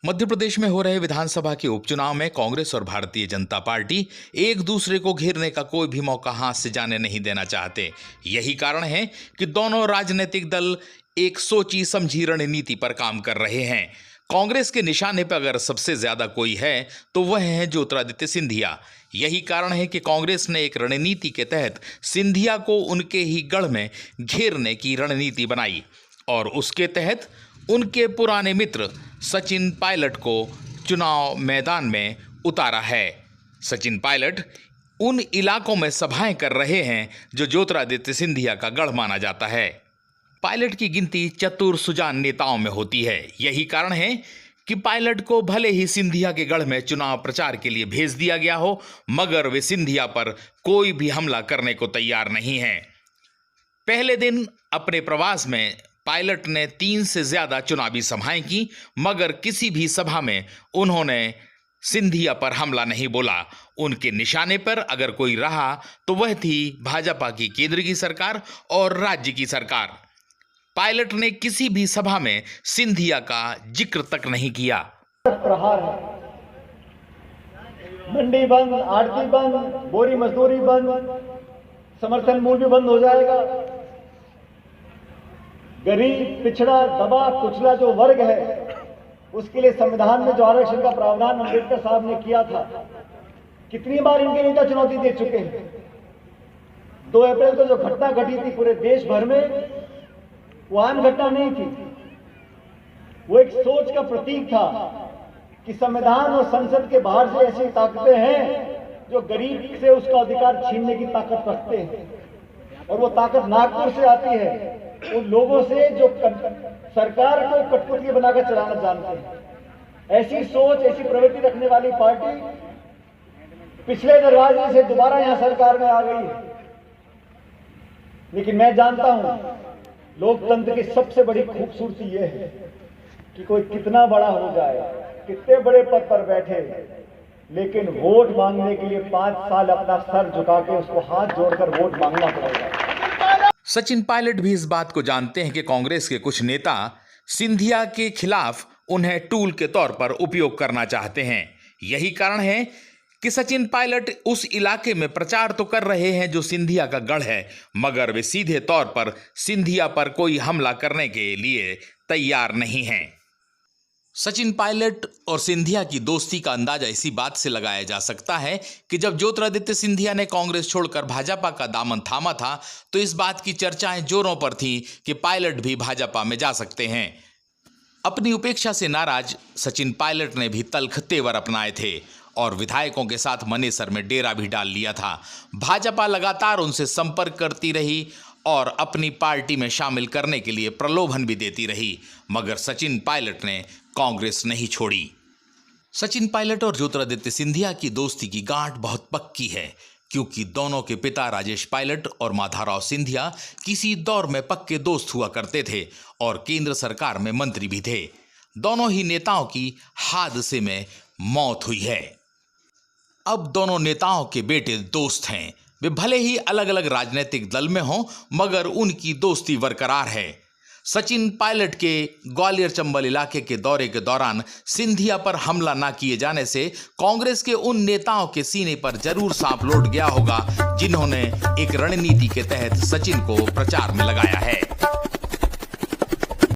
मध्य प्रदेश में हो रहे विधानसभा के उपचुनाव में कांग्रेस और भारतीय जनता पार्टी एक दूसरे को घेरने का कोई भी मौका हाथ से जाने नहीं देना चाहते। यही कारण है कि दोनों राजनीतिक दल एक सोची समझी रणनीति पर काम कर रहे हैं। कांग्रेस के निशाने पर अगर सबसे ज्यादा कोई है तो वह है ज्योतिरादित्य सिंधिया। यही कारण है कि कांग्रेस ने एक रणनीति के तहत सिंधिया को उनके ही गढ़ में घेरने की रणनीति बनाई और उसके तहत उनके पुराने मित्र सचिन पायलट को चुनाव मैदान में उतारा है। सचिन पायलट उन इलाकों में सभाएं कर रहे हैं जो ज्योतिरादित्य सिंधिया का गढ़ माना जाता है। पायलट की गिनती चतुर सुजान नेताओं में होती है। यही कारण है कि पायलट को भले ही सिंधिया के गढ़ में चुनाव प्रचार के लिए भेज दिया गया हो, मगर वे सिंधिया पर कोई भी हमला करने को तैयार नहीं हैं। पहले दिन अपने प्रवास में पायलट ने 3 से ज्यादा चुनावी सभाएं की, मगर किसी भी सभा में उन्होंने सिंधिया पर हमला नहीं बोला। उनके निशाने पर अगर कोई रहा तो वह थी भाजपा की केंद्र की सरकार और राज्य की सरकार। पायलट ने किसी भी सभा में सिंधिया का जिक्र तक नहीं किया। प्रहार है, मंडी बंद, आड़ती बंद, बोरी मजदूरी बंद, समर्थन मूल्य भी बंद हो जाएगा। गरीब, पिछड़ा, दबा कुचला जो वर्ग है उसके लिए संविधान में जो आरक्षण का प्रावधान अम्बेडकर साहब ने किया था, कितनी बार इनके नेता चुनौती दे चुके हैं। 2 अप्रैल को जो घटना घटी थी पूरे देश भर में, वो आम घटना नहीं थी, वो एक सोच का प्रतीक था कि संविधान और संसद के बाहर से ऐसी ताकतें हैं जो गरीब से उसका अधिकार छीनने की ताकत रखते हैं। और वो ताकत नागपुर से आती है, उन लोगों से जो सरकार को कठपुतली बनाकर चलाना जानते हैं। ऐसी सोच, ऐसी प्रवृत्ति रखने वाली पार्टी पिछले दरवाजे से दोबारा यहां सरकार में आ गई है। लेकिन मैं जानता हूं लोकतंत्र की सबसे बड़ी खूबसूरती यह है कि कोई कितना बड़ा हो जाए, कितने बड़े पद पर बैठे, लेकिन वोट मांगने के लिए 5 साल अपना सर झुका के उसको हाथ जोड़कर वोट मांगना पड़ेगा। सचिन पायलट भी इस बात को जानते हैं कि कांग्रेस के कुछ नेता सिंधिया के खिलाफ उन्हें टूल के तौर पर उपयोग करना चाहते हैं। यही कारण है कि सचिन पायलट उस इलाके में प्रचार तो कर रहे हैं जो सिंधिया का गढ़ है, मगर वे सीधे तौर पर सिंधिया पर कोई हमला करने के लिए तैयार नहीं हैं। सचिन पायलट और सिंधिया की दोस्ती का अंदाजा इसी बात से लगाया जा सकता है कि जब ज्योतिरादित्य सिंधिया ने कांग्रेस छोड़कर भाजपा का दामन थामा था तो इस बात की चर्चाएं जोरों पर थी कि पायलट भी भाजपा में जा सकते हैं। अपनी उपेक्षा से नाराज सचिन पायलट ने भी तल्ख तेवर अपनाए थे और विधायकों के साथ मनेसर में डेरा भी डाल लिया था। भाजपा लगातार उनसे संपर्क करती रही और अपनी पार्टी में शामिल करने के लिए प्रलोभन भी देती रही, मगर सचिन पायलट ने कांग्रेस नहीं छोड़ी। सचिन पायलट और ज्योतिरादित्य सिंधिया की दोस्ती की गांठ बहुत पक्की है, क्योंकि दोनों के पिता राजेश पायलट और माधवराव सिंधिया किसी दौर में पक्के दोस्त हुआ करते थे और केंद्र सरकार में मंत्री भी थे। दोनों ही नेताओं की हादसे में मौत हुई है। अब दोनों नेताओं के बेटे दोस्त हैं। वे भले ही अलग अलग राजनीतिक दल में हों, मगर उनकी दोस्ती बरकरार है। सचिन पायलट के ग्वालियर चंबल इलाके के दौरे के दौरान सिंधिया पर हमला न किए जाने से कांग्रेस के उन नेताओं के सीने पर जरूर सांप लौट गया होगा जिन्होंने एक रणनीति के तहत सचिन को प्रचार में लगाया है।